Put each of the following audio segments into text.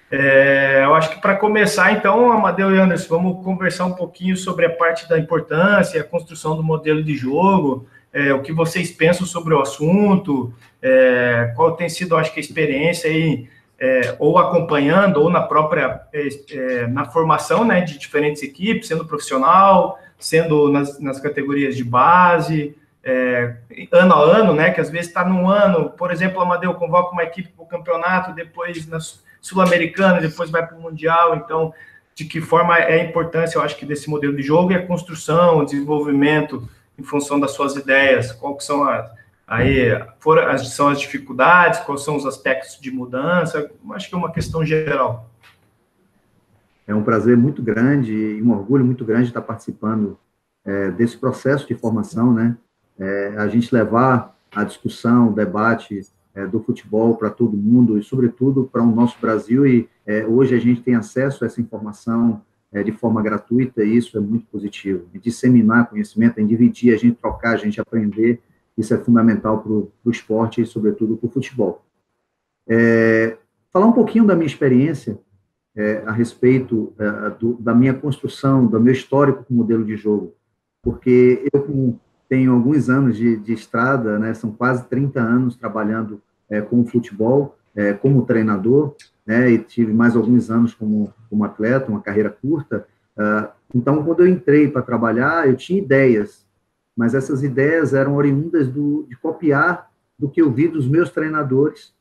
Eu acho que para começar, então, Amadeu e Anderson, vamos conversar um pouquinho sobre a parte da importância, a construção do modelo de jogo, o que vocês pensam sobre o assunto, qual tem sido, acho que, a experiência aí, ou acompanhando, ou na própria, na formação, né, de diferentes equipes, sendo profissional, sendo nas categorias de base, ano a ano, né, que às vezes está num ano, por exemplo, o Amadeu convoca uma equipe para o campeonato, depois na Sul-Americana, depois vai para o Mundial, então, de que forma é a importância, eu acho que, desse modelo de jogo e a construção, o desenvolvimento em função das suas ideias, qual que são são as dificuldades, quais são os aspectos de mudança, acho que é uma questão geral. É um prazer muito grande e um orgulho muito grande estar participando desse processo de formação, né? A gente levar a discussão, o debate do futebol para todo mundo e, sobretudo, para o nosso Brasil. E hoje a gente tem acesso a essa informação de forma gratuita e isso é muito positivo. E disseminar conhecimento, dividir, a gente trocar, a gente aprender, isso é fundamental para o esporte e, sobretudo, para o futebol. Falar um pouquinho da minha experiência a respeito da minha construção, do meu histórico com o modelo de jogo, porque eu tenho alguns anos de estrada, né, são quase 30 anos trabalhando com o futebol, como treinador, né, e tive mais alguns anos como atleta, uma carreira curta. Então, quando eu entrei para trabalhar, eu tinha ideias, mas essas ideias eram oriundas de copiar do que eu vi dos meus treinadores,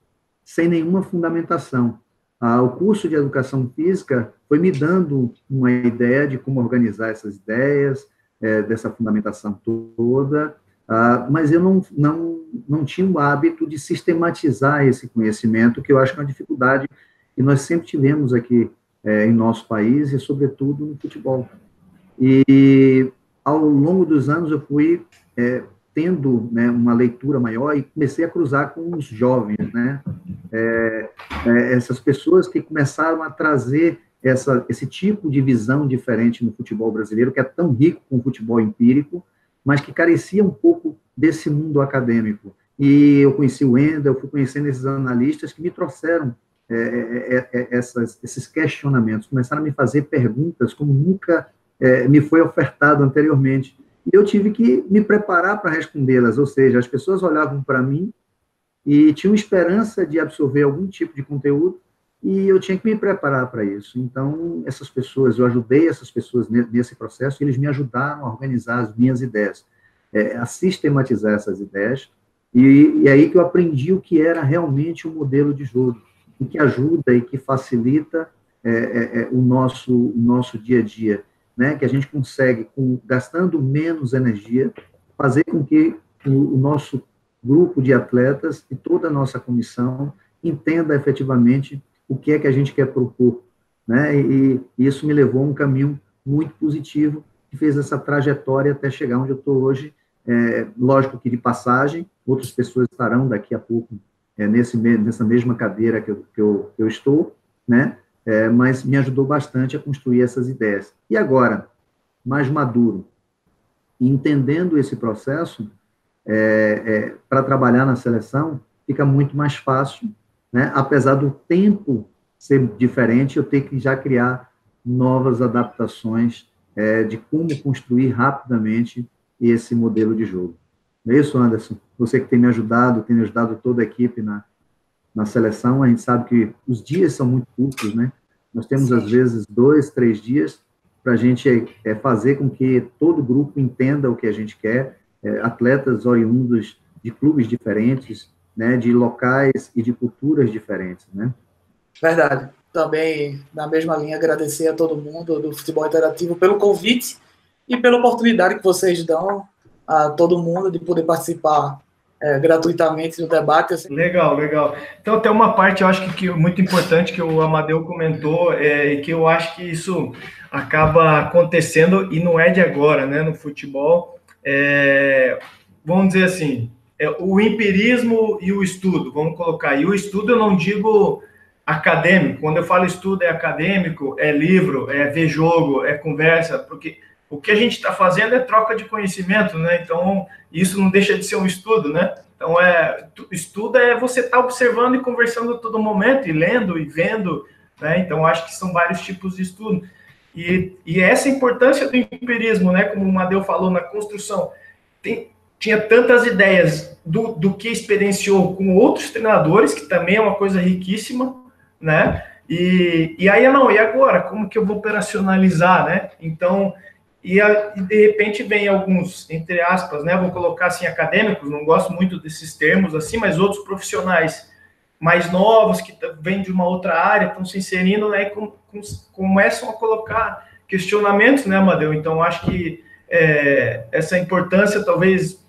sem nenhuma fundamentação. O curso de Educação Física foi me dando uma ideia de como organizar essas ideias, dessa fundamentação toda, mas eu não tinha o hábito de sistematizar esse conhecimento, que eu acho que é uma dificuldade que nós sempre tivemos aqui em nosso país, e sobretudo no futebol. E ao longo dos anos eu fui tendo, né, uma leitura maior e comecei a cruzar com os jovens, né? Essas pessoas que começaram a trazer esse tipo de visão diferente no futebol brasileiro, que é tão rico com o futebol empírico, mas que carecia um pouco desse mundo acadêmico. E eu conheci o Wendel, eu fui conhecendo esses analistas que me trouxeram esses questionamentos, começaram a me fazer perguntas como nunca me foi ofertado anteriormente. E eu tive que me preparar para respondê-las, ou seja, as pessoas olhavam para mim e tinham esperança de absorver algum tipo de conteúdo, e eu tinha que me preparar para isso. Então, eu ajudei essas pessoas nesse processo, e eles me ajudaram a organizar as minhas ideias, a sistematizar essas ideias, e aí que eu aprendi o que era realmente um modelo de jogo, e que ajuda e que facilita o nosso dia a dia, né? Que a gente consegue, gastando menos energia, fazer com que o nosso grupo de atletas e toda a nossa comissão entenda efetivamente o que é que a gente quer propor, né? E isso me levou a um caminho muito positivo, que fez essa trajetória até chegar onde eu estou hoje. Lógico que de passagem, outras pessoas estarão daqui a pouco nessa mesma cadeira que eu estou, né? Mas me ajudou bastante a construir essas ideias. E agora, mais maduro, entendendo esse processo, para trabalhar na seleção, fica muito mais fácil, né? Apesar do tempo ser diferente, eu tenho que já criar novas adaptações de como construir rapidamente esse modelo de jogo. Não é isso, Anderson? Você que tem me ajudado toda a equipe na seleção, a gente sabe que os dias são muito curtos, né? Nós temos, às vezes, 2, 3 dias para a gente fazer com que todo o grupo entenda o que a gente quer, atletas oriundos de clubes diferentes, né, de locais e de culturas diferentes, né? Verdade. Também, na mesma linha, agradecer a todo mundo do Futebol Interativo pelo convite e pela oportunidade que vocês dão a todo mundo de poder participar gratuitamente do debate. Assim. Legal. Então, tem uma parte, eu acho que muito importante que o Amadeu comentou, e que eu acho que isso acaba acontecendo, e não é de agora, né, no futebol. Vamos dizer assim, o empirismo e o estudo, vamos colocar. E o estudo eu não digo acadêmico. Quando eu falo estudo, é acadêmico, é livro, é ver jogo, é conversa, porque o que a gente está fazendo é troca de conhecimento, né? Então, isso não deixa de ser um estudo, né? Então, estudo é você estar observando e conversando a todo momento, e lendo, e vendo, né? Então, acho que são vários tipos de estudo. E essa importância do empirismo, né? Como o Madeu falou, na construção. Tinha tantas ideias do que experienciou com outros treinadores, que também é uma coisa riquíssima, né? E aí, e agora? Como que eu vou operacionalizar, né? Então, e de repente vem alguns, entre aspas, né? Vou colocar assim, acadêmicos, não gosto muito desses termos assim, mas outros profissionais mais novos, que vêm de uma outra área, estão se inserindo, né? E começam a colocar questionamentos, né, Amadeu? Então, acho que essa importância, talvez,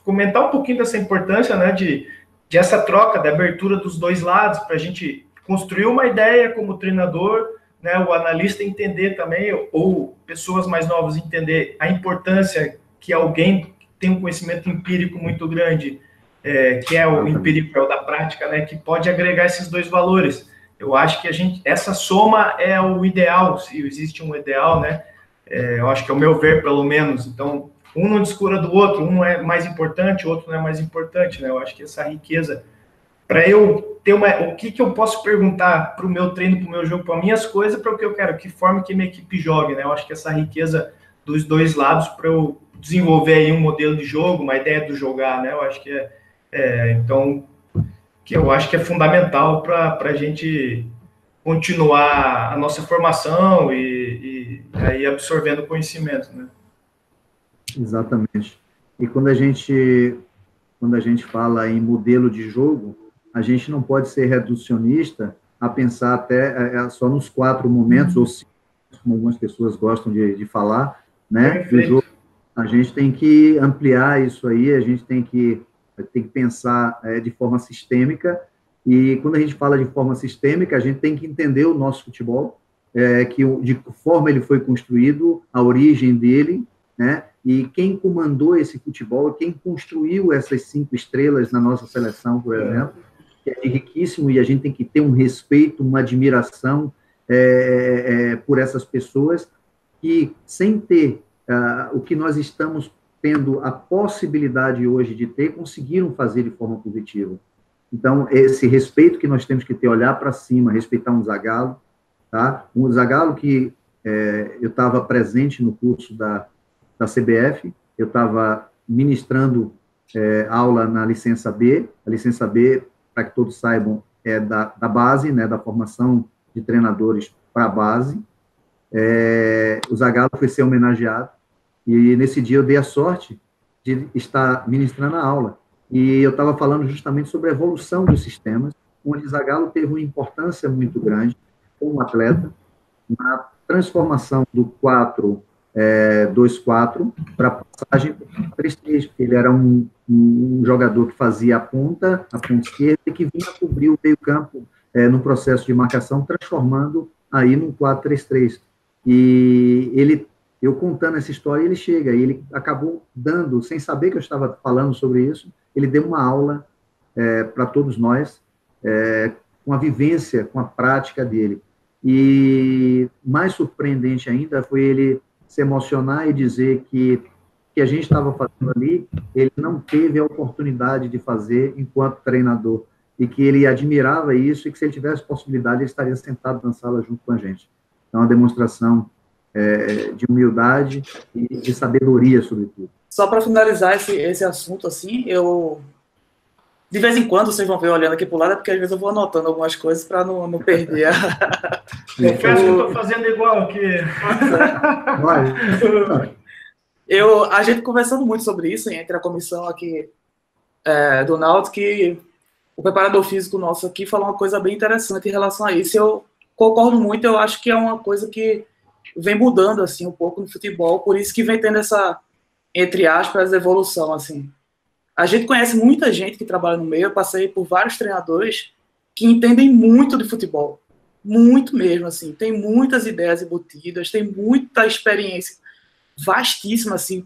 comentar um pouquinho dessa importância, né, de essa troca, de abertura dos dois lados, para a gente construir uma ideia como treinador, né, o analista entender também, ou pessoas mais novas entender a importância que alguém tem um conhecimento empírico muito grande, que é o empírico, é o da prática, né, que pode agregar esses dois valores. Eu acho que essa soma é o ideal, se existe um ideal, né, eu acho que é o meu ver, pelo menos. Então, um não descura do outro, um é mais importante, o outro não é mais importante, né? Eu acho que essa riqueza, para eu ter o que eu posso perguntar para o meu treino, para o meu jogo, para minhas coisas, para o que eu quero, que forma que minha equipe jogue, né? Eu acho que essa riqueza dos dois lados, para eu desenvolver aí um modelo de jogo, uma ideia do jogar, né? Eu acho que então, que eu acho que é fundamental para a gente continuar a nossa formação e aí absorvendo conhecimento, né? Exatamente. E quando a gente fala em modelo de jogo, a gente não pode ser reducionista a pensar até só nos 4 momentos, ou 5, como algumas pessoas gostam de falar, né? Do jogo. A gente tem que ampliar isso aí, a gente tem que pensar de forma sistêmica, e quando a gente fala de forma sistêmica, a gente tem que entender o nosso futebol, de que forma ele foi construído, a origem dele, né? E quem comandou esse futebol, quem construiu essas 5 estrelas na nossa seleção, por exemplo, que é riquíssimo, e a gente tem que ter um respeito, uma admiração por essas pessoas, que sem ter o que nós estamos tendo a possibilidade hoje de ter, conseguiram fazer de forma positiva. Então, esse respeito que nós temos que ter, olhar para cima, respeitar um Zagallo, tá? Um Zagallo que eu estava presente no curso da CBF, eu estava ministrando aula na licença B. A licença B, para que todos saibam, é da base, né, da formação de treinadores para a base. O Zagallo foi ser homenageado, e nesse dia eu dei a sorte de estar ministrando a aula. E eu estava falando justamente sobre a evolução dos sistemas, onde Zagallo teve uma importância muito grande como atleta na transformação do 4-2-4 para a passagem para 3-3, porque ele era um jogador que fazia a ponta esquerda, e que vinha cobrir o meio-campo no processo de marcação, transformando aí num 4-3-3. E eu contando essa história, ele chega, e ele acabou dando, sem saber que eu estava falando sobre isso, ele deu uma aula para todos nós, com a vivência, com a prática dele. E mais surpreendente ainda foi ele se emocionar e dizer que a gente estava fazendo ali, ele não teve a oportunidade de fazer enquanto treinador, e que ele admirava isso, e que se ele tivesse possibilidade, ele estaria sentado na sala junto com a gente. Então, uma demonstração de humildade e de sabedoria, sobretudo. Só para finalizar esse assunto, assim, de vez em quando vocês vão ver olhando aqui para o lado, porque às vezes eu vou anotando algumas coisas para não perder. Confesso que eu estou fazendo igual aqui. A gente conversando muito sobre isso entre a comissão aqui do Náutico, que o preparador físico nosso aqui falou uma coisa bem interessante em relação a isso. Eu concordo muito, eu acho que é uma coisa que vem mudando assim um pouco no futebol, por isso que vem tendo essa, entre aspas, evolução, assim. A gente conhece muita gente que trabalha no meio, eu passei por vários treinadores que entendem muito de futebol, muito mesmo, assim, tem muitas ideias embutidas, tem muita experiência vastíssima, assim,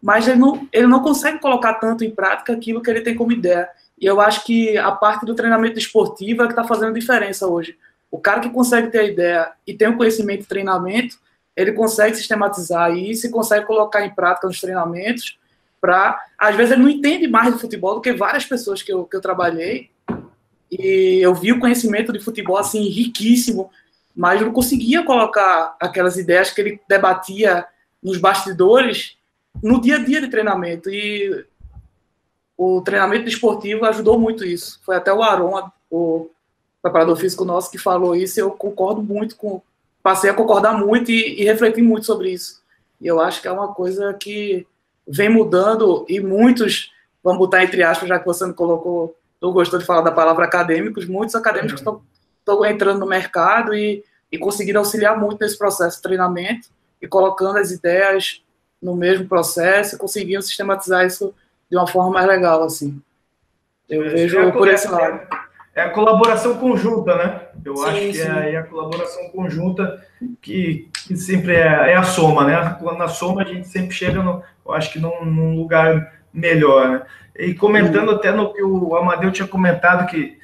mas ele não consegue colocar tanto em prática aquilo que ele tem como ideia, e eu acho que a parte do treinamento esportivo é que está fazendo diferença hoje. O cara que consegue ter a ideia e tem o conhecimento de treinamento, ele consegue sistematizar isso e consegue colocar em prática nos treinamentos. Às vezes ele não entende mais de futebol do que várias pessoas que eu trabalhei, e eu vi o conhecimento de futebol assim riquíssimo, mas não conseguia colocar aquelas ideias que ele debatia nos bastidores no dia a dia de treinamento. E o treinamento esportivo ajudou muito isso. Foi até o Aron, o preparador físico nosso, que falou isso, e eu concordo muito passei a concordar muito e refletir muito sobre isso. E eu acho que é uma coisa que vem mudando, e muitos, vamos botar entre aspas, já que você não colocou, não gostou de falar da palavra acadêmicos, muitos acadêmicos estão entrando no mercado e conseguiram auxiliar muito nesse processo de treinamento e colocando as ideias no mesmo processo, conseguindo sistematizar isso de uma forma mais legal, assim. Eu vejo por esse lado. É a colaboração conjunta, né? Eu Sim, acho que sim. é a colaboração conjunta que sempre é a soma, né? Na soma a gente sempre chega, eu acho que num lugar melhor, né? E comentando até no que o Amadeu tinha comentado, que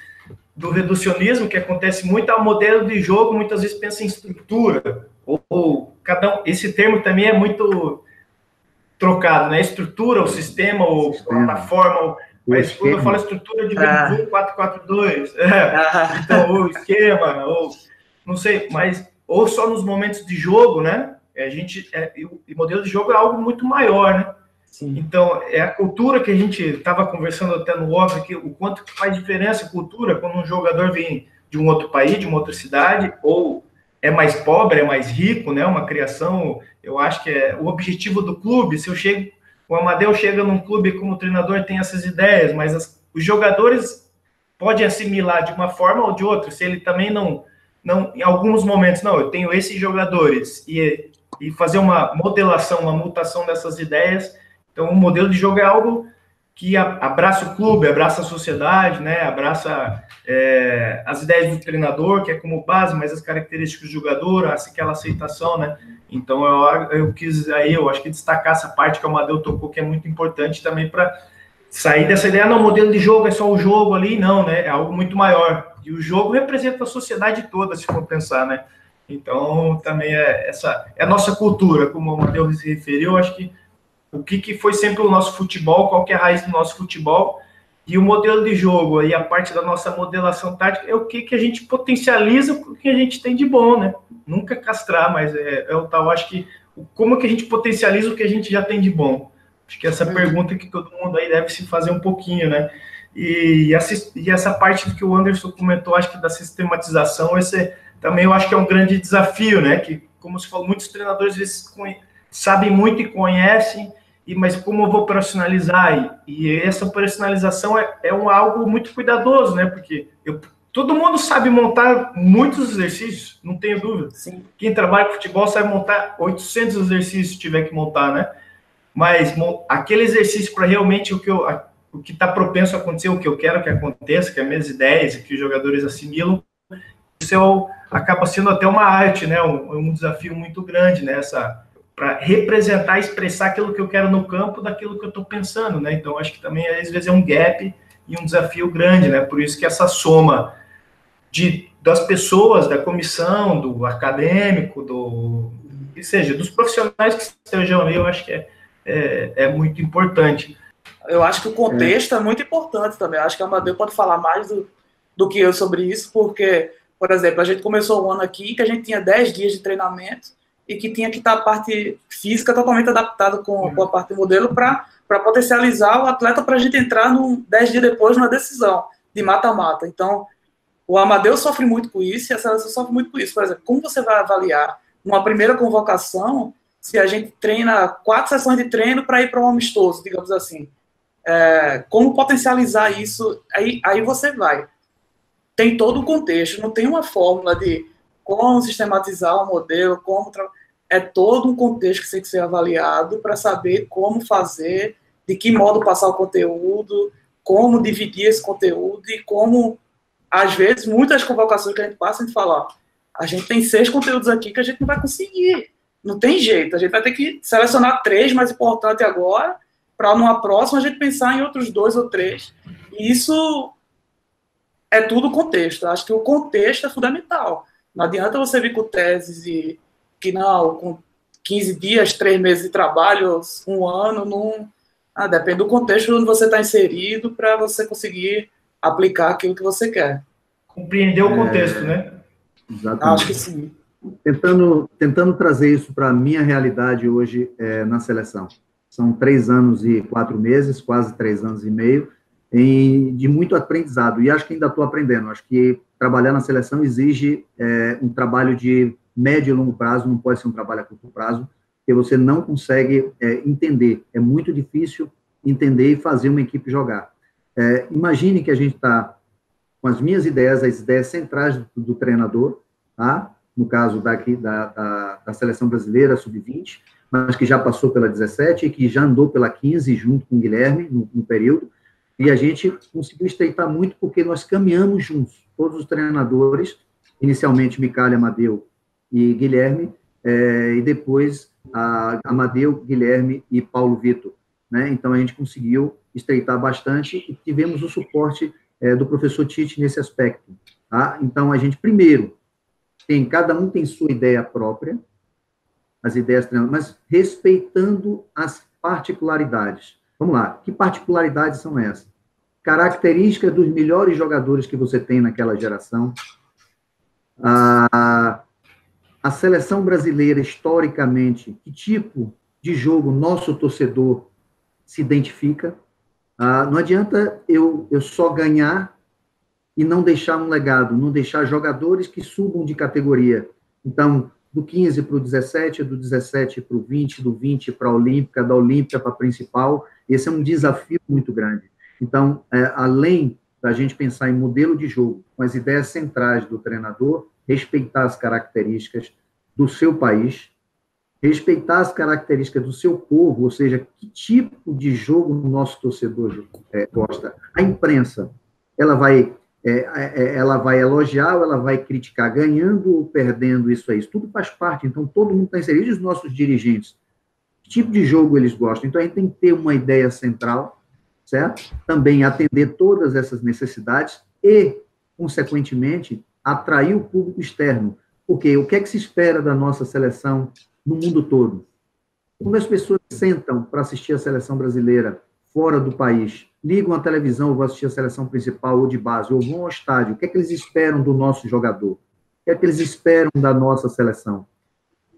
do reducionismo, que acontece muito ao modelo de jogo, muitas vezes pensa em estrutura, ou esse termo também é muito trocado, né? Estrutura, o sistema, ou plataforma, mas quando eu falo estrutura, digamos, 1-4-4-2, então, ou esquema, ou não sei, mas ou só nos momentos de jogo, né? O modelo de jogo é algo muito maior, né? Sim. Então, é a cultura que a gente estava conversando até no off aqui, o quanto que faz diferença a cultura quando um jogador vem de um outro país, de uma outra cidade, ou é mais pobre, é mais rico, né? Uma criação, eu acho que é o objetivo do clube. Se eu chego, o Amadeu chega num clube como treinador, tem essas ideias, mas os jogadores podem assimilar de uma forma ou de outra. Se ele também não em alguns momentos, não, eu tenho esses jogadores e fazer uma modelação, uma mutação dessas ideias. Então, o modelo de jogo é algo que abraça o clube, abraça a sociedade, né? Abraça as ideias do treinador, que é como base, mas as características do jogador, aquela aceitação, né? Então, eu quis aí, eu acho que destacar essa parte que o Amadeu tocou, que é muito importante também para sair dessa ideia, não, o modelo de jogo é só o jogo ali, não, né? É algo muito maior. E o jogo representa a sociedade toda, se for pensar, né? Então, também é a nossa cultura, como o Amadeu se referiu, acho que o que foi sempre o nosso futebol, qual que é a raiz do nosso futebol, e o modelo de jogo, aí a parte da nossa modelação tática, é o que a gente potencializa o que a gente tem de bom, né? Nunca castrar, mas é o tal, acho que como que a gente potencializa o que a gente já tem de bom? Acho que essa pergunta que todo mundo aí deve se fazer um pouquinho, né? E essa parte que o Anderson comentou, acho que da sistematização, esse também eu acho que é um grande desafio, né? Que, como se falou, muitos treinadores às vezes sabem muito e conhecem, mas como eu vou operacionalizar? E essa operacionalização é algo muito cuidadoso, né? Porque todo mundo sabe montar muitos exercícios, não tenho dúvida. Sim. Quem trabalha com futebol sabe montar 800 exercícios se tiver que montar, né? Mas aquele exercício para realmente o que está propenso a acontecer, o que eu quero que aconteça, que é as minhas ideias, que os jogadores assimilam, isso acaba sendo até uma arte, né? Um desafio muito grande, né? Para representar, expressar aquilo que eu quero no campo, daquilo que eu estou pensando, né? Então, acho que também, às vezes, é um gap e um desafio grande, né? Por isso que essa soma das pessoas, da comissão, do acadêmico, que seja, dos profissionais que estejam ali, eu acho que é muito importante. Eu acho que o contexto é muito importante também. Eu acho que a Amadeu pode falar mais do que eu sobre isso, porque, por exemplo, a gente começou o ano aqui que a gente tinha 10 dias de treinamento e que tinha que estar a parte física totalmente adaptada com a parte do modelo para potencializar o atleta para a gente entrar 10 dias depois numa decisão de mata-mata. Então, o Amadeu sofre muito com isso e a seleção sofre muito com isso. Por exemplo, como você vai avaliar uma primeira convocação se a gente treina 4 sessões de treino para ir para um amistoso, digamos assim? Como potencializar isso? Aí você vai. Tem todo o contexto, não tem uma fórmula de como sistematizar o modelo, é todo um contexto que tem que ser avaliado para saber como fazer, de que modo passar o conteúdo, como dividir esse conteúdo e como, às vezes, muitas convocações que a gente passa, a gente fala, a gente tem 6 conteúdos aqui que a gente não vai conseguir, não tem jeito, a gente vai ter que selecionar 3 mais importantes agora, para numa próxima a gente pensar em outros 2 ou 3, e isso é tudo contexto. Acho que o contexto é fundamental. Não adianta você vir com teses e que não, com 15 dias, 3 meses de trabalho, 1 ano, não. Depende do contexto onde você está inserido para você conseguir aplicar aquilo que você quer. Compreender o contexto, né? Exatamente. Acho que sim. Tentando trazer isso para a minha realidade hoje na seleção. São 3 anos e 4 meses, quase 3 anos e meio, de muito aprendizado. E acho que ainda estou aprendendo. Acho que trabalhar na seleção exige um trabalho de médio e longo prazo, não pode ser um trabalho a curto prazo, porque você não consegue entender. É muito difícil entender e fazer uma equipe jogar. Imagine que a gente está com as minhas ideias, as ideias centrais do treinador, tá? No caso da seleção brasileira, sub-20, mas que já passou pela 17 e que já andou pela 15 junto com o Guilherme no período, e a gente conseguiu estreitar muito porque nós caminhamos juntos, todos os treinadores, inicialmente Micali, Amadeu e Guilherme, e depois Amadeu, Guilherme e Paulo Vitor, né? Então a gente conseguiu estreitar bastante e tivemos o suporte do professor Tite nesse aspecto, tá? Então a gente primeiro cada um tem sua ideia própria, as ideias, mas respeitando as particularidades. Vamos lá, que particularidades são essas? Características dos melhores jogadores que você tem naquela geração. A seleção brasileira, historicamente, que tipo de jogo nosso torcedor se identifica? Não adianta eu só ganhar e não deixar um legado, não deixar jogadores que subam de categoria. Então, do 15 para o 17, do 17 para o 20, do 20 para a Olímpica, da Olímpica para a principal, esse é um desafio muito grande. Então, além da gente pensar em modelo de jogo, com as ideias centrais do treinador, respeitar as características do seu país, respeitar as características do seu povo, ou seja, que tipo de jogo o nosso torcedor gosta. A imprensa, ela vai elogiar ou ela vai criticar, ganhando ou perdendo, isso tudo faz parte, então todo mundo está inserido, os nossos dirigentes, que tipo de jogo eles gostam, então a gente tem que ter uma ideia central, certo? Também atender todas essas necessidades e, consequentemente, atrair o público externo, porque o que é que se espera da nossa seleção no mundo todo? Quando as pessoas sentam para assistir a seleção brasileira fora do país, ligam a televisão, ou vão assistir a seleção principal ou de base, ou vão ao estádio, o que é que eles esperam do nosso jogador? O que é que eles esperam da nossa seleção?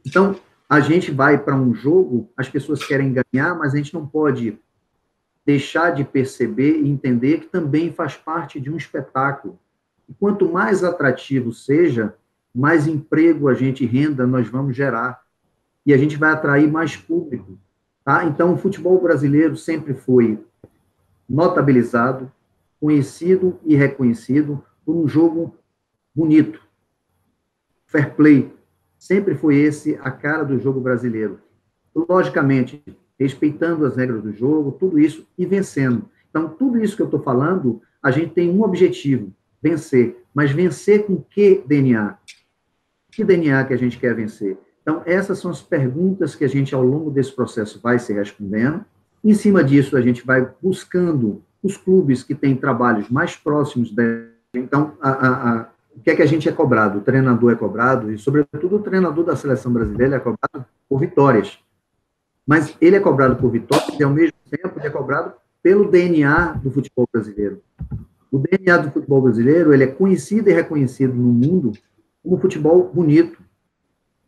Então, a gente vai para um jogo, as pessoas querem ganhar, mas a gente não pode deixar de perceber e entender que também faz parte de um espetáculo. E quanto mais atrativo seja, mais emprego renda nós vamos gerar. E a gente vai atrair mais público. Tá? Então, o futebol brasileiro sempre foi notabilizado, conhecido e reconhecido por um jogo bonito, fair play. Sempre foi a cara do jogo brasileiro. Logicamente, respeitando as regras do jogo, tudo isso, e vencendo. Então, tudo isso que eu estou falando, a gente tem um objetivo, vencer. Mas vencer com que DNA? Que DNA que a gente quer vencer? Então, essas são as perguntas que a gente, ao longo desse processo, vai se respondendo. Em cima disso, a gente vai buscando os clubes que têm trabalhos mais próximos. Então, o que é que a gente é cobrado? O treinador é cobrado, e, sobretudo, o treinador da seleção brasileira é cobrado por vitórias. Mas ele é cobrado por vitórias e, ao mesmo tempo, ele é cobrado pelo DNA do futebol brasileiro. O DNA do futebol brasileiro, ele é conhecido e reconhecido no mundo como futebol bonito,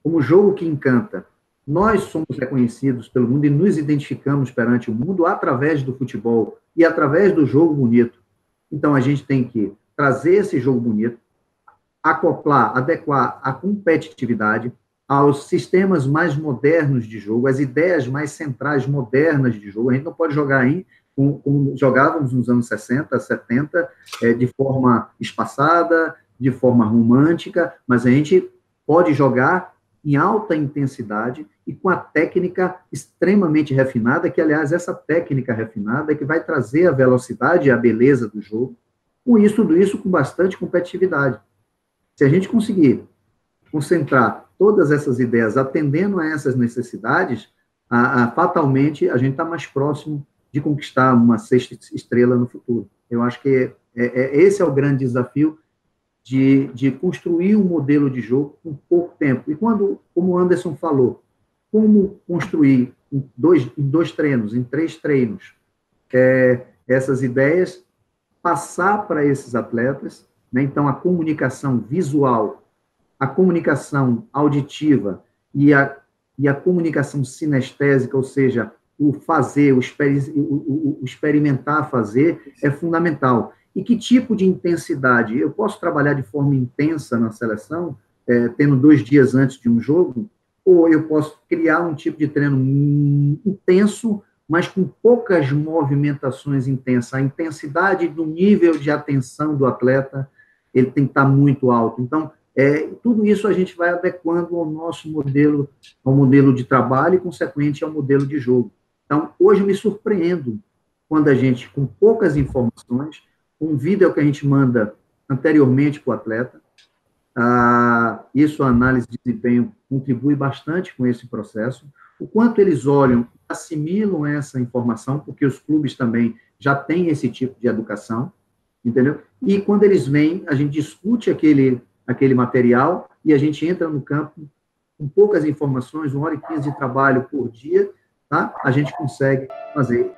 como jogo que encanta. Nós somos reconhecidos pelo mundo e nos identificamos perante o mundo através do futebol e através do jogo bonito. Então, a gente tem que trazer esse jogo bonito, acoplar, adequar a competitividade aos sistemas mais modernos de jogo, às ideias mais centrais, modernas de jogo. A gente não pode jogar como jogávamos nos anos 60, 70, de forma espaçada, de forma romântica, mas a gente pode jogar em alta intensidade e com a técnica extremamente refinada, que, aliás, essa técnica refinada é que vai trazer a velocidade e a beleza do jogo, com isso, tudo isso com bastante competitividade. Se a gente conseguir concentrar todas essas ideias atendendo a essas necessidades, fatalmente a gente está mais próximo de conquistar uma sexta estrela no futuro. Eu acho que esse é o grande desafio de construir um modelo de jogo com pouco tempo. E quando, como o Anderson falou, como construir em dois treinos, em 3 treinos, essas ideias passar para esses atletas, né? Então, a comunicação visual, a comunicação auditiva e a comunicação sinestésica, ou seja, o fazer, o experimentar fazer, é fundamental. E que tipo de intensidade? Eu posso trabalhar de forma intensa na seleção, tendo 2 dias antes de um jogo, ou eu posso criar um tipo de treino intenso, mas com poucas movimentações intensas. A intensidade do nível de atenção do atleta, ele tem que estar muito alto. Então, tudo isso a gente vai adequando ao nosso modelo, ao modelo de trabalho e, consequente, ao modelo de jogo. Então, hoje eu me surpreendo quando a gente, com poucas informações, um vídeo que a gente manda anteriormente para o atleta, isso, a análise de desempenho, contribui bastante com esse processo, o quanto eles olham, assimilam essa informação, porque os clubes também já têm esse tipo de educação, entendeu? E quando eles vêm, a gente discute aquele material e a gente entra no campo com poucas informações, 1 hora e 15 de trabalho por dia, tá? A gente consegue fazer.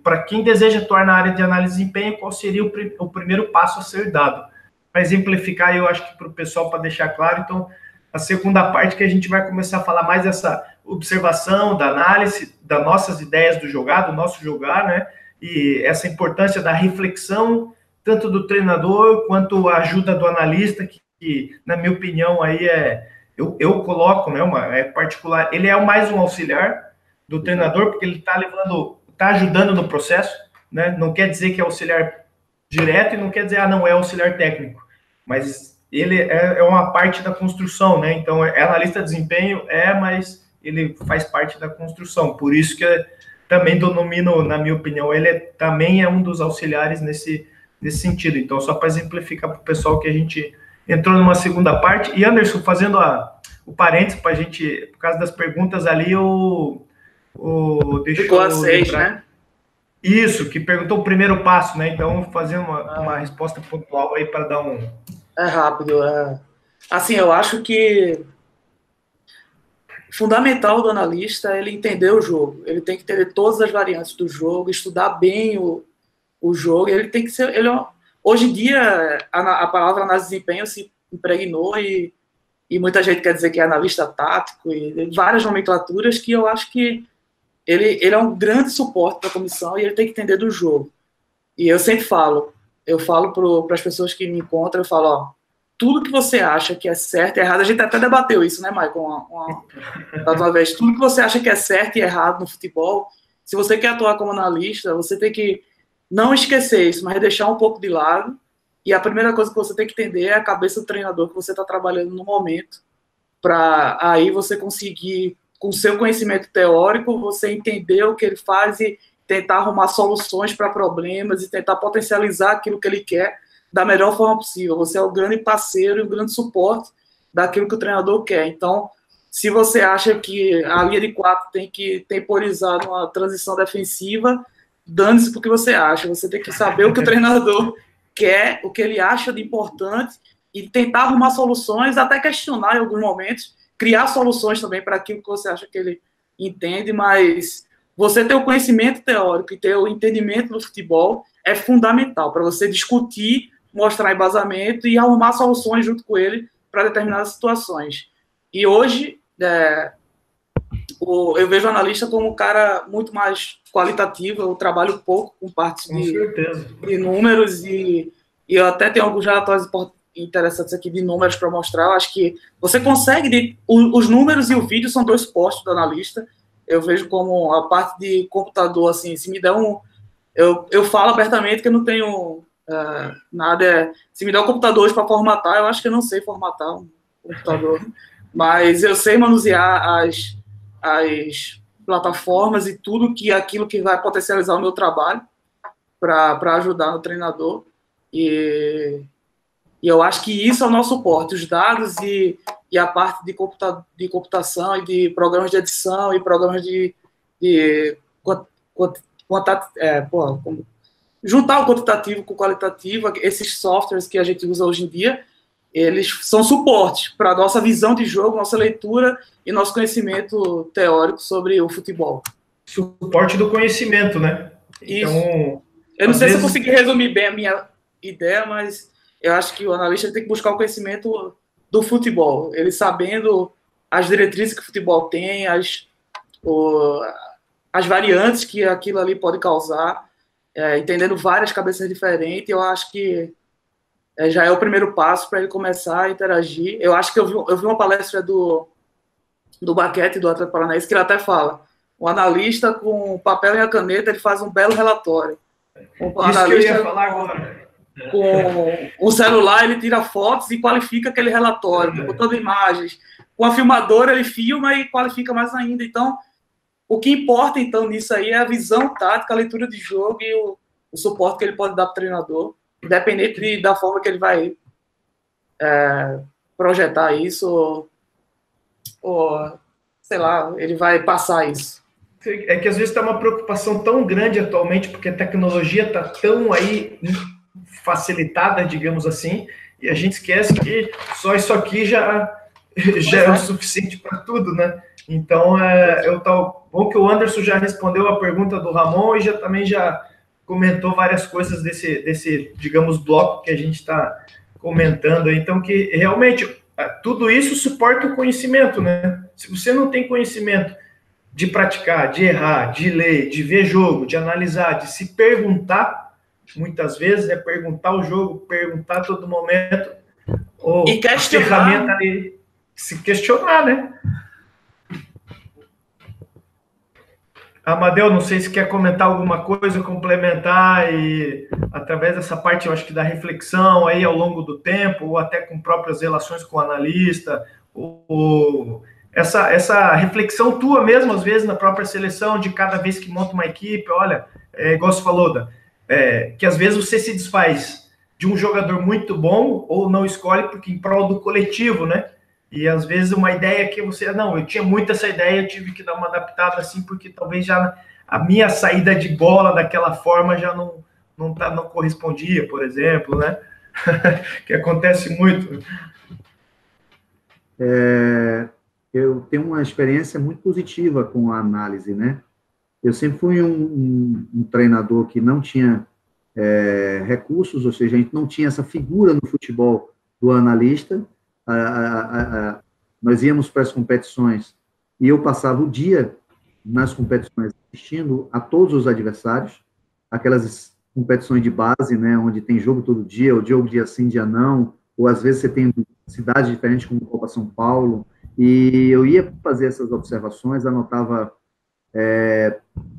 Para quem deseja atuar na área de análise de desempenho, qual seria o primeiro passo a ser dado? Para exemplificar, eu acho que para o pessoal, para deixar claro, então, a segunda parte que a gente vai começar a falar mais dessa observação, da análise, das nossas ideias do jogar, do nosso jogar, né? E essa importância da reflexão, tanto do treinador, quanto a ajuda do analista, que na minha opinião, aí eu coloco, né, particular, ele é mais um auxiliar do treinador, porque ele está ajudando no processo, né? Não quer dizer que é auxiliar direto e não quer dizer, não é auxiliar técnico, mas ele é uma parte da construção, né? Então, é analista de desempenho, mas ele faz parte da construção, por isso que também denomino, na minha opinião, ele também é um dos auxiliares nesse sentido. Então, só para exemplificar para o pessoal que a gente entrou numa segunda parte, e Anderson, fazendo o parênteses para a gente, por causa das perguntas ali, Ficou a 6, né? Isso, que perguntou o primeiro passo, né? Então, fazendo uma resposta pontual aí para dar um... É rápido. Assim, eu acho que fundamental do analista é ele entender o jogo. Ele tem que entender todas as variantes do jogo, estudar bem o jogo. Ele tem que ser... hoje em dia, a palavra análise de desempenho se impregnou e muita gente quer dizer que é analista tático e várias nomenclaturas que eu acho que ele é um grande suporte para a comissão e ele tem que entender do jogo. E eu sempre falo para as pessoas que me encontram, eu falo, tudo que você acha que é certo e errado, a gente até debateu isso, né, Maicon, da outra vez, tudo que você acha que é certo e errado no futebol, se você quer atuar como analista, você tem que não esquecer isso, mas deixar um pouco de lado, e a primeira coisa que você tem que entender é a cabeça do treinador que você está trabalhando no momento, para aí você conseguir, com seu conhecimento teórico, você entender o que ele faz e tentar arrumar soluções para problemas e tentar potencializar aquilo que ele quer da melhor forma possível. Você é o grande parceiro e o grande suporte daquilo que o treinador quer. Então, se você acha que a linha de 4 tem que temporizar numa transição defensiva, dane-se porque você acha. Você tem que saber o que o treinador quer, o que ele acha de importante e tentar arrumar soluções, até questionar em alguns momentos, criar soluções também para aquilo que você acha que ele entende, mas você ter o conhecimento teórico e ter o entendimento do futebol é fundamental para você discutir mostrar embasamento e arrumar soluções junto com ele para determinadas situações. E hoje, eu vejo o analista como um cara muito mais qualitativo. Eu trabalho pouco com partes de números e eu até tenho alguns relatórios interessantes aqui de números para mostrar. Eu acho que você consegue... Os números e o vídeo são dois postos do analista. Eu vejo como a parte de computador, assim, se me der eu falo abertamente que eu não tenho nada... Se me der um computador hoje para formatar, eu acho que eu não sei formatar um computador. Mas eu sei manusear as plataformas e tudo aquilo que vai potencializar o meu trabalho para ajudar no treinador. E eu acho que isso é o nosso suporte, os dados e a parte de computação e de programas de edição e programas juntar o quantitativo com o qualitativo. Esses softwares que a gente usa hoje em dia, eles são suporte para a nossa visão de jogo, nossa leitura e nosso conhecimento teórico sobre o futebol. Suporte do conhecimento, né? Isso. Então, eu não sei se eu consegui resumir bem a minha ideia, mas eu acho que o analista tem que buscar o conhecimento do futebol. Ele sabendo as diretrizes que o futebol tem, as variantes que aquilo ali pode causar, entendendo várias cabeças diferentes, eu acho que já é o primeiro passo para ele começar a interagir. Eu acho que eu vi uma palestra do Baquete, do Atlético Paranaense, que ele até fala: o analista com o papel e a caneta, ele faz um belo relatório. O analista, que eu ia falar agora. Com o celular, ele tira fotos e qualifica aquele relatório, botando imagens. Com a filmadora, ele filma e qualifica mais ainda. Então, o que importa, então, nisso aí é a visão tática, a leitura de jogo e o suporte que ele pode dar para o treinador, independente da forma que ele vai projetar isso ou, sei lá, ele vai passar isso. É que às vezes está uma preocupação tão grande atualmente, porque a tecnologia está tão aí facilitada, digamos assim, e a gente esquece que só isso aqui já é o suficiente para tudo, né? Então, bom que o Anderson já respondeu a pergunta do Ramon e também já comentou várias coisas desse, digamos, bloco que a gente está comentando. Então, que realmente tudo isso suporta o conhecimento, né? Se você não tem conhecimento de praticar, de errar, de ler, de ver jogo, de analisar, de se perguntar, muitas vezes, perguntar o jogo, perguntar a todo momento, ou e questionar. A ferramenta ali, se questionar, né? Amadeu, não sei se quer comentar alguma coisa, complementar, e através dessa parte, eu acho que da reflexão aí ao longo do tempo, ou até com próprias relações com o analista, essa reflexão tua mesmo, às vezes, na própria seleção, de cada vez que monta uma equipe, olha, igual você falou, que às vezes você se desfaz de um jogador muito bom, ou não escolhe porque em prol do coletivo, né? E às vezes uma ideia que você... Não, eu tinha muito essa ideia, eu tive que dar uma adaptada assim, porque talvez já a minha saída de bola daquela forma já não correspondia, por exemplo, né? Que acontece muito. Eu tenho uma experiência muito positiva com a análise, né? Eu sempre fui um treinador que não tinha recursos, ou seja, a gente não tinha essa figura no futebol do analista. Nós íamos para as competições e eu passava o dia nas competições assistindo a todos os adversários, aquelas competições de base, né, onde tem jogo todo dia, ou jogo dia sim, dia não, ou às vezes você tem cidades diferentes como Copa São Paulo, e eu ia fazer essas observações, anotava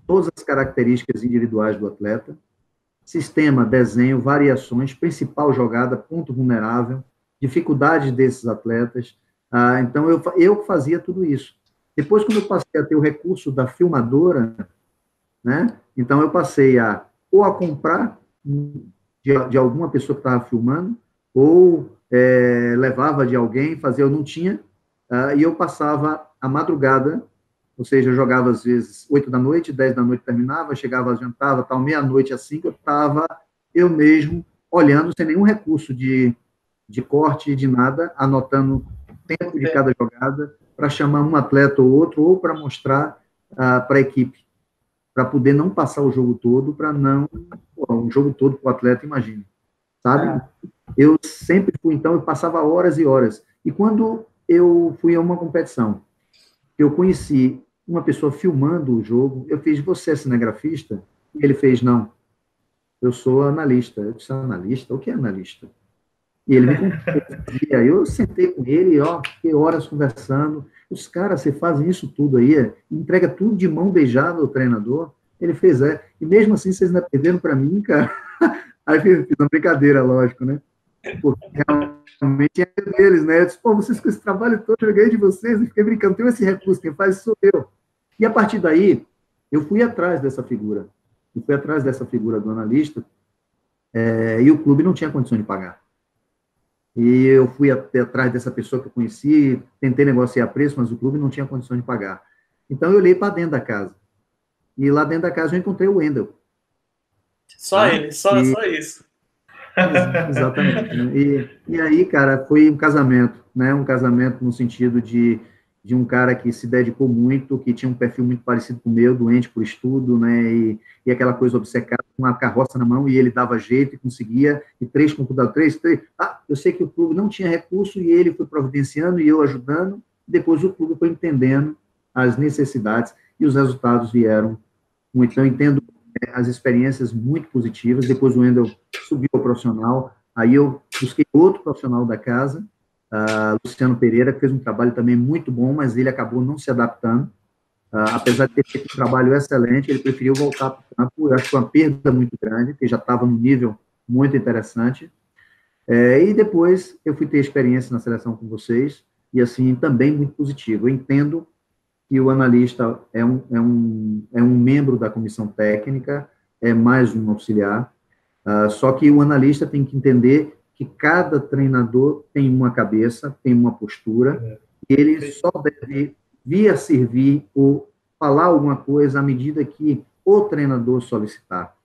todas as características individuais do atleta, sistema, desenho, variações, principal jogada, ponto vulnerável, dificuldades desses atletas. Então, eu fazia tudo isso. Depois, quando eu passei a ter o recurso da filmadora, né, então eu passei a comprar de alguma pessoa que estava filmando, ou levava de alguém, eu não tinha, e eu passava a madrugada, ou seja, eu jogava às vezes 8 da noite, 10 da noite terminava, chegava, jantava, tal, meia-noite, assim, que eu estava eu mesmo olhando, sem nenhum recurso de corte, de nada, anotando o tempo de cada jogada, para chamar um atleta ou outro, ou para mostrar para a equipe, para poder não passar o jogo todo, para não... um jogo todo para o atleta, imagine. sabe? Eu sempre fui, então, eu passava horas e horas. E quando eu fui a uma competição, eu conheci uma pessoa filmando o jogo, eu fiz, você é cinegrafista? E ele fez, não, eu sou analista. Eu disse, analista? O que é analista? E ele me contou, eu sentei com ele, ó, fiquei horas conversando. Os caras, você fazem isso tudo aí, entrega tudo de mão beijada ao treinador. Ele fez, e mesmo assim vocês ainda perderam para mim, cara. Aí fiz uma brincadeira, lógico, né? Porque realmente é deles, né? Eu disse, pô, vocês com esse trabalho todo, eu ganhei de vocês, e fiquei brincando, tem esse recurso, quem faz sou eu. E a partir daí, eu fui atrás dessa figura. Eu fui atrás dessa figura do analista, e o clube não tinha condição de pagar. E eu fui atrás dessa pessoa que eu conheci, tentei negociar preço, mas o clube não tinha condição de pagar. Então, eu olhei para dentro da casa. E lá dentro da casa eu encontrei o Wendel. Só ele, só isso. Exatamente. Né? E aí, cara, foi um casamento, né? Um casamento no sentido de um cara que se dedicou muito, que tinha um perfil muito parecido com o meu, doente por estudo, né? E aquela coisa obcecada, com uma carroça na mão, e ele dava jeito e conseguia, e 3 computadores, 3. Eu sei que o clube não tinha recurso, e ele foi providenciando, e eu ajudando, depois o clube foi entendendo as necessidades, e os resultados vieram. Então, eu entendo as experiências muito positivas. Depois o Wendel subiu ao profissional, aí eu busquei outro profissional da casa, Luciano Pereira, que fez um trabalho também muito bom, mas ele acabou não se adaptando, apesar de ter feito um trabalho excelente, ele preferiu voltar para o campo. Eu acho que foi uma perda muito grande, porque já estava num nível muito interessante. E depois eu fui ter experiência na seleção com vocês, e assim, também muito positivo. Eu entendo que o analista é um membro da comissão técnica, é mais um auxiliar, só que o analista tem que entender que cada treinador tem uma cabeça, tem uma postura, e ele só deve vir a servir ou falar alguma coisa à medida que o treinador solicitar.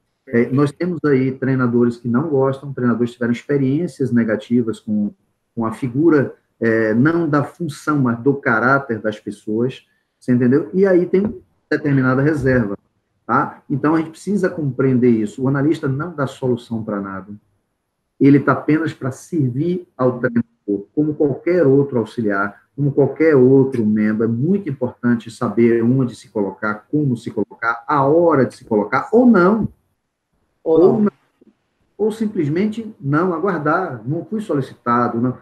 Nós temos aí treinadores que não gostam, treinadores que tiveram experiências negativas com a figura, não da função, mas do caráter das pessoas, você entendeu? E aí tem determinada reserva, tá? Então, a gente precisa compreender isso. O analista não dá solução para nada. Ele está apenas para servir ao treinador, como qualquer outro auxiliar, como qualquer outro membro. É muito importante saber onde se colocar, como se colocar, a hora de se colocar, ou não. Ou simplesmente não aguardar. Não fui solicitado, não.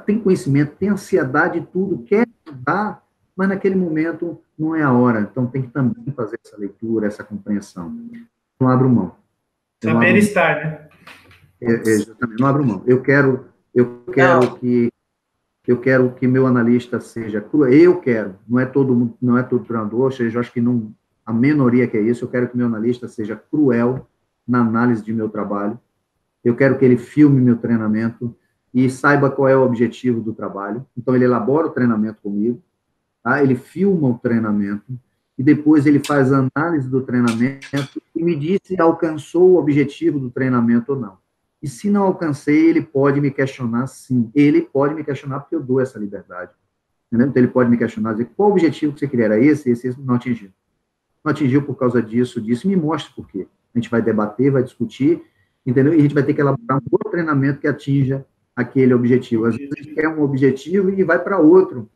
Tem conhecimento, tem ansiedade, tudo, quer ajudar, mas naquele momento não é a hora. Então, tem que também fazer essa leitura, essa compreensão. Não abro mão. Saber estar, né? Exatamente, não abro mão. Eu quero que meu analista seja cruel. Eu quero, não é todo treinador, ou seja, eu acho que não, a minoria que é isso. Eu quero que meu analista seja cruel na análise de meu trabalho. Eu quero que ele filme meu treinamento e saiba qual é o objetivo do trabalho. Então, ele elabora o treinamento comigo, tá? Ele filma o treinamento e depois ele faz a análise do treinamento e me diz se alcançou o objetivo do treinamento ou não. E se não alcancei, ele pode me questionar, sim. Ele pode me questionar porque eu dou essa liberdade. Entendeu? Então, ele pode me questionar, dizer, qual o objetivo que você queria? Era esse não atingiu. Não atingiu por causa disso, me mostre por quê. A gente vai debater, vai discutir, entendeu? E a gente vai ter que elaborar um outro treinamento que atinja aquele objetivo. Às vezes a gente quer um objetivo e vai para outro.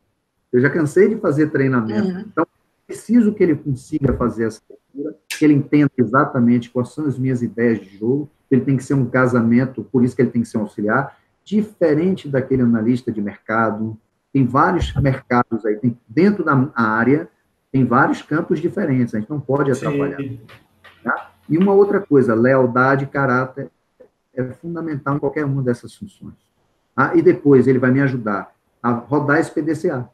Eu já cansei de fazer treinamento. Então, preciso que ele consiga fazer essa leitura, que ele entenda exatamente quais são as minhas ideias de jogo. Ele tem que ser um casamento, por isso que ele tem que ser um auxiliar, diferente daquele analista de mercado. Tem vários mercados aí, dentro da área, tem vários campos diferentes, a gente não pode atrapalhar. Tá? E uma outra coisa, lealdade e caráter é fundamental em qualquer uma dessas funções. Tá? E depois ele vai me ajudar a rodar esse PDCA.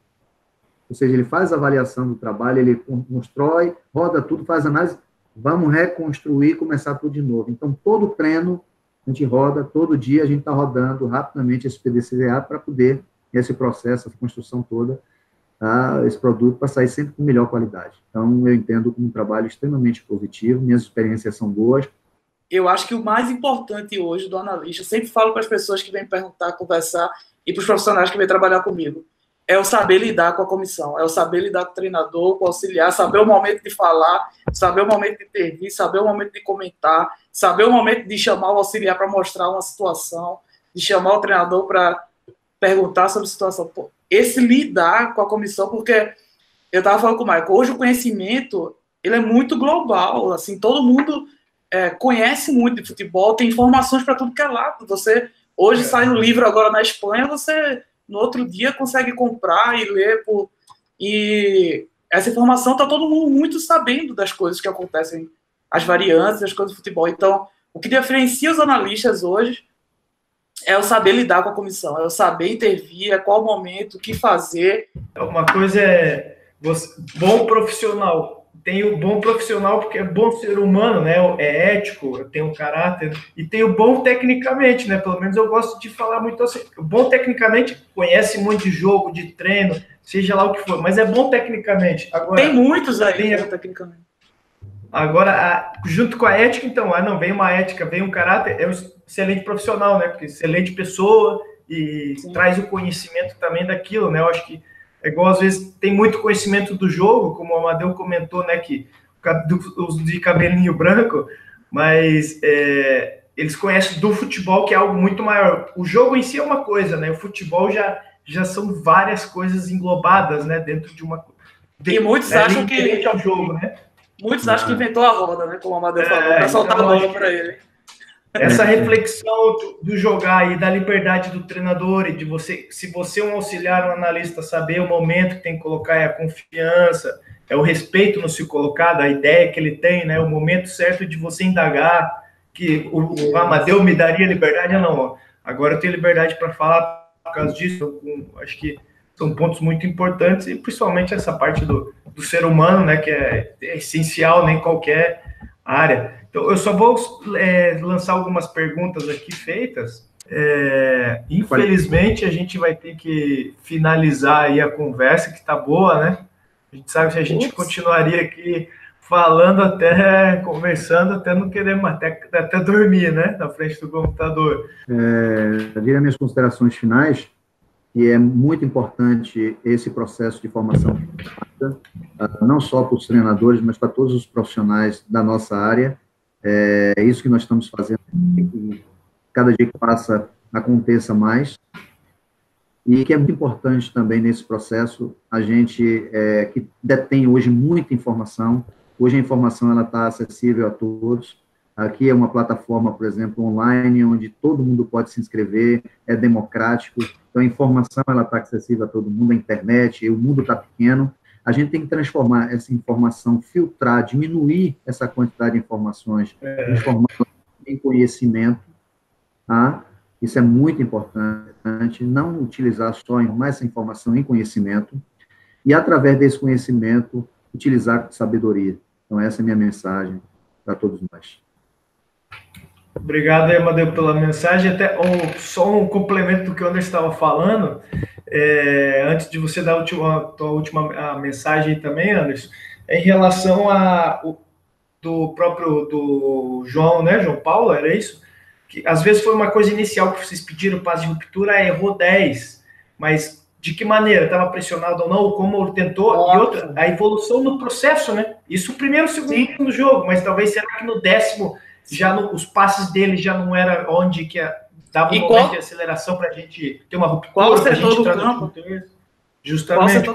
Ou seja, ele faz a avaliação do trabalho, ele constrói, roda tudo, faz análise, vamos reconstruir, começar tudo de novo. Então, todo treino, a gente roda, todo dia a gente está rodando rapidamente esse PDCA para poder, esse processo, essa construção toda, esse produto, para sair sempre com melhor qualidade. Então, eu entendo como um trabalho extremamente positivo, minhas experiências são boas. Eu acho que o mais importante hoje do analista, eu sempre falo para as pessoas que vêm perguntar, conversar, e para os profissionais que vêm trabalhar comigo, é o saber lidar com a comissão, é o saber lidar com o treinador, com o auxiliar, saber o momento de falar, saber o momento de intervir, saber o momento de comentar, saber o momento de chamar o auxiliar para mostrar uma situação, de chamar o treinador para perguntar sobre a situação. Pô, esse lidar com a comissão, porque eu estava falando com o Michael, hoje o conhecimento ele é muito global, assim, todo mundo conhece muito de futebol, tem informações para tudo que é lado. Você hoje sai um livro agora na Espanha, você no outro dia consegue comprar e ler e essa informação está todo mundo muito sabendo das coisas que acontecem, as variantes, as coisas do futebol. Então, o que diferencia os analistas hoje é o saber lidar com a comissão, é o saber intervir, qual momento, o que fazer. Uma coisa é bom profissional. Tem o bom profissional porque é bom ser humano, né? É ético, tem um caráter. E tem o bom tecnicamente, né? Pelo menos eu gosto de falar muito assim. O bom tecnicamente conhece muito de jogo, de treino, seja lá o que for, mas é bom tecnicamente. Agora, tem muitos aí, tecnicamente. Agora, junto com a ética, então, não, vem uma ética, vem um caráter, é um excelente profissional, né? Porque excelente pessoa e sim, traz o conhecimento também daquilo, né? Eu acho que é igual, às vezes, tem muito conhecimento do jogo, como o Amadeu comentou, né, que os de cabelinho branco, mas eles conhecem do futebol, que é algo muito maior. O jogo em si é uma coisa, né? O futebol já são várias coisas englobadas, né, dentro de uma... E muitos acham que... ao jogo, né? Muitos acham que inventou a roda, né, como o Amadeu falou, para soltar a bola para ele. Essa reflexão do jogar e da liberdade do treinador e de você, se você é um auxiliar, um analista, saber o momento que tem que colocar, é a confiança, é o respeito no se colocar, da ideia que ele tem, né? O momento certo de você indagar, que o Amadeu me daria liberdade, não, ó, agora eu tenho liberdade para falar por causa disso. Acho que são pontos muito importantes e principalmente essa parte do ser humano, né? Que é essencial, né, em qualquer área. Então, eu só vou lançar algumas perguntas aqui feitas. Infelizmente, a gente vai ter que finalizar aí a conversa, que está boa, né? A gente sabe que a gente continuaria aqui falando conversando, até não querer mais, até dormir, né? Na frente do computador. Eu diria minhas considerações finais, e é muito importante esse processo de formação, não só para os treinadores, mas para todos os profissionais da nossa área. É isso que nós estamos fazendo, que cada dia que passa aconteça mais, e que é muito importante também nesse processo, a gente que detém hoje muita informação, hoje a informação está acessível a todos. Aqui é uma plataforma, por exemplo, online, onde todo mundo pode se inscrever, é democrático, então a informação está acessível a todo mundo, a internet, o mundo está pequeno. A gente tem que transformar essa informação, filtrar, diminuir essa quantidade de informações, transformar em conhecimento, tá? Isso é muito importante, não utilizar só mais essa informação em conhecimento, e através desse conhecimento, utilizar com sabedoria. Então, essa é a minha mensagem para todos nós. Obrigado, Amadeu, pela mensagem. Até só um complemento do que o Anderson estava falando. Antes de você dar a tua última mensagem também, Anderson, em relação do João, né, João Paulo, era isso? Que às vezes foi uma coisa inicial que vocês pediram, passe de ruptura, errou 10, mas de que maneira? Estava pressionado ou não? Como ele tentou? E outra, a evolução no processo, né? Isso o primeiro, segundo jogo, mas talvez será que no 10º os passes dele já não era onde que dava um momento de aceleração para a gente ter uma ruptura. Qual setor do campo? Justamente.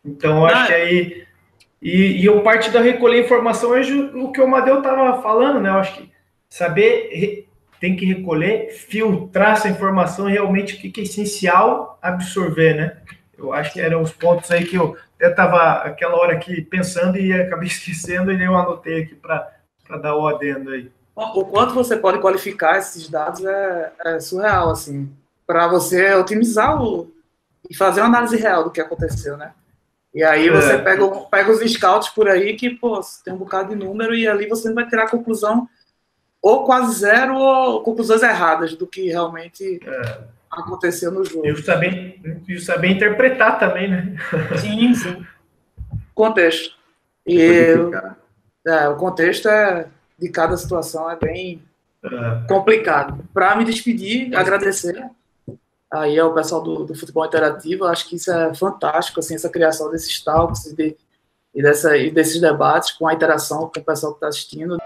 Então, acho que aí... E eu parte da recolher informação é o que o Amadeu estava falando, né? Eu acho que tem que recolher, filtrar essa informação realmente, o que é essencial absorver, né? Eu acho que eram os pontos aí que eu estava aquela hora aqui pensando e acabei esquecendo, e eu anotei aqui para dar o adendo aí. O quanto você pode qualificar esses dados é surreal, assim, para você otimizar e fazer uma análise real do que aconteceu, né? E aí você pega os scouts por aí que, tem um bocado de número e ali você vai tirar a conclusão ou quase zero ou conclusões erradas do que realmente aconteceu no jogo. E saber interpretar também, né? Sim. Contexto. O contexto de cada situação é bem complicado. Para me despedir, agradecer aí ao pessoal do futebol interativo. Eu acho que isso é fantástico, assim, essa criação desses talks e desses debates com a interação com o pessoal que está assistindo.